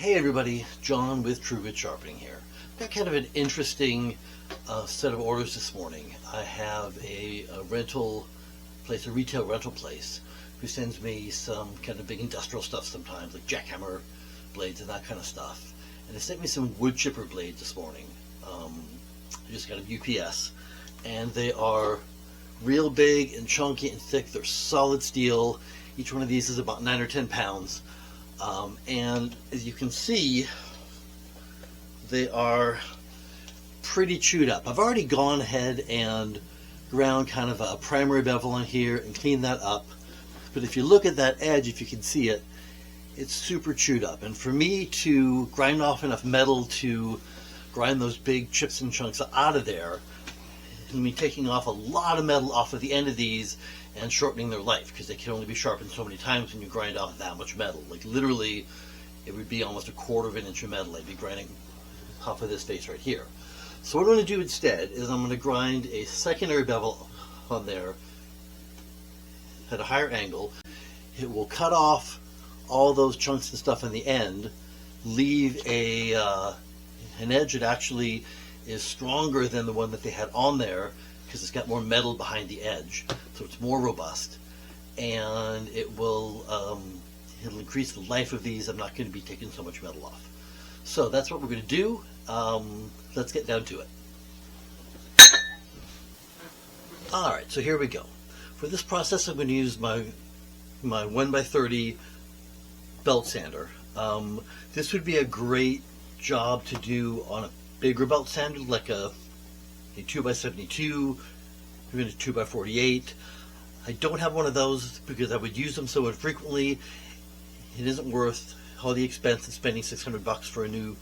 Hey everybody, John with TrueGrit Sharpening here. Got kind of an interesting set of orders this morning. I have a rental place, a retail rental place, who sends me some kind of big industrial stuff sometimes, like jackhammer blades and that kind of stuff. And they sent me some wood chipper blades this morning. I just got a UPS, and they are real big and chunky and thick. They're solid steel. Each one of these is about 9 or 10 pounds. And as you can see, they are pretty chewed up. I've already gone ahead and ground kind of a primary bevel on here and cleaned that up. But if you look at that edge, if you can see it, it's super chewed up. And for me to grind off enough metal to grind those big chips and chunks out of there, I mean, taking off a lot of metal off of the end of these and shortening their life, because they can only be sharpened so many times when you grind off that much metal. Like literally, it would be almost 1/4 of an inch of metal I'd be grinding off of this face right here. So what I'm going to do instead is I'm going to grind a secondary bevel on there at a higher angle. It will cut off all those chunks and stuff in the end, leave an edge that actually is stronger than the one that they had on there, because it's got more metal behind the edge, so it's more robust, and it will it'll increase the life of these. I'm not going to be taking so much metal off. So that's what we're going to do. Let's get down to it. Alright, so here we go. For this process I'm going to use my 1x30 belt sander. This would be a great job to do on a bigger belt sander, like a 2x72, even a 2x48. I don't have one of those because I would use them so infrequently. It isn't worth all the expense of spending $600 for a new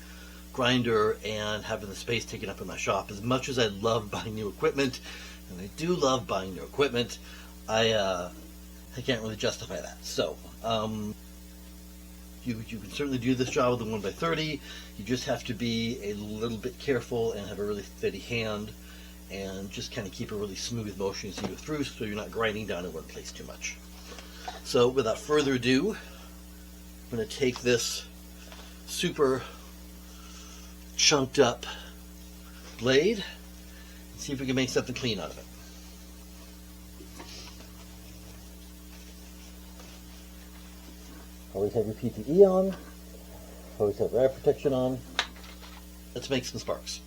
grinder and having the space taken up in my shop. As much as I love buying new equipment, and I do love buying new equipment, I can't really justify that. So you can certainly do this job with the 1x30. You just have to be a little bit careful and have a really steady hand, and just kind of keep a really smooth motion as you go through, so you're not grinding down in one place too much. So without further ado, I'm going to take this super chunked up blade and see if we can make something clean out of it. Always have your PPE on. Always have eye protection on. Let's make some sparks.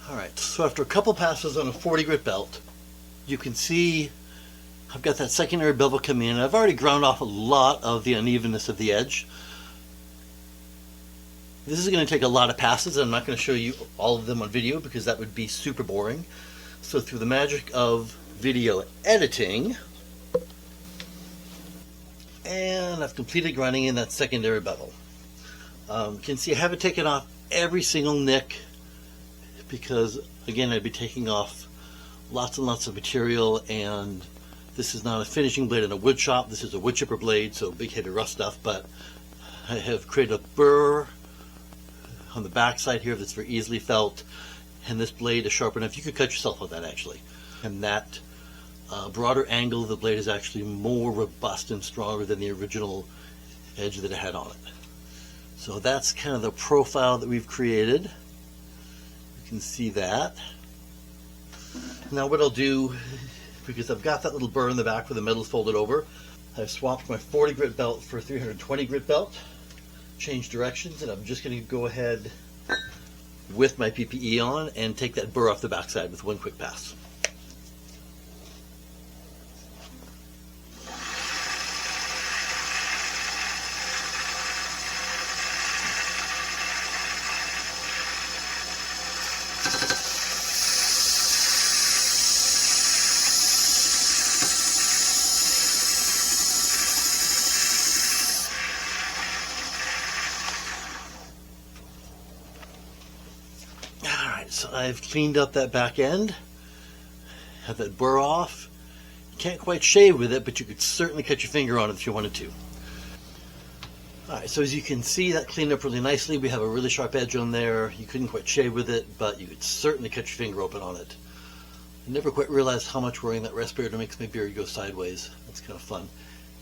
Alright, so after a couple passes on a 40 grit belt, you can see I've got that secondary bevel coming in. I've already ground off a lot of the unevenness of the edge. This is going to take a lot of passes, and I'm not going to show you all of them on video because that would be super boring. So through the magic of video editing, and I've completed grinding in that secondary bevel. You can see I haven't taken off every single nick, because again I'd be taking off lots and lots of material, and this is not a finishing blade in a wood shop. This is a wood chipper blade, so big heavy rough stuff, but I have created a burr on the back side here that's very easily felt, and this blade is sharp enough. You could cut yourself with that actually. And that broader angle of the blade is actually more robust and stronger than the original edge that it had on it. So that's kind of the profile that we've created. You can see that. Now what I'll do, because I've got that little burr in the back where the metal's folded over, I've swapped my 40 grit belt for a 320 grit belt, changed directions, and I'm just going to go ahead with my PPE on and take that burr off the backside with one quick pass. So I've cleaned up that back end, have that burr off. You can't quite shave with it, but you could certainly cut your finger on it if you wanted to. Alright, so as you can see, that cleaned up really nicely. We have a really sharp edge on there. You couldn't quite shave with it, but you could certainly cut your finger open on it. I never quite realized how much wearing that respirator makes my beard go sideways. That's kind of fun.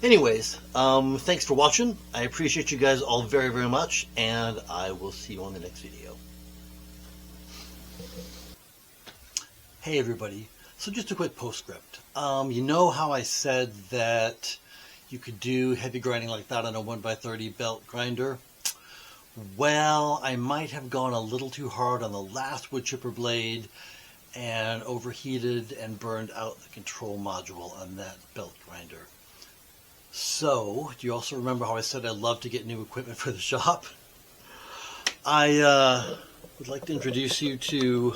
Anyways, thanks for watching. I appreciate you guys all very, very much, and I will see you on the next video. Hey everybody, so just a quick postscript. You know how I said that you could do heavy grinding like that on a 1x30 belt grinder? Well, I might have gone a little too hard on the last wood chipper blade and overheated and burned out the control module on that belt grinder. So, do you also remember how I said I'd love to get new equipment for the shop? I would like to introduce you to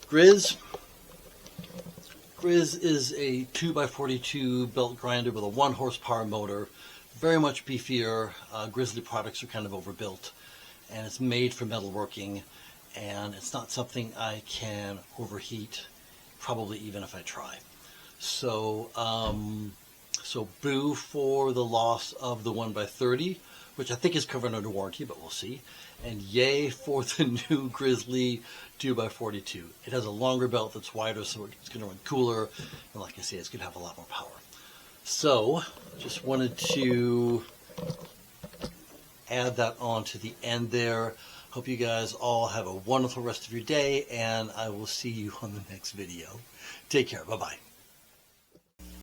Grizz. Grizz is a 2x42 belt grinder with a 1 horsepower motor, very much beefier. Grizzly products are kind of overbuilt, and it's made for metalworking, and it's not something I can overheat, probably even if I try. So, so boo for the loss of the 1x30, which I think is covered under warranty, but we'll see. And yay for the new Grizzly 2x42. It has a longer belt that's wider, so it's going to run cooler, and like I say, it's going to have a lot more power. So, just wanted to add that on to the end there. Hope you guys all have a wonderful rest of your day, and I will see you on the next video. Take care. Bye-bye.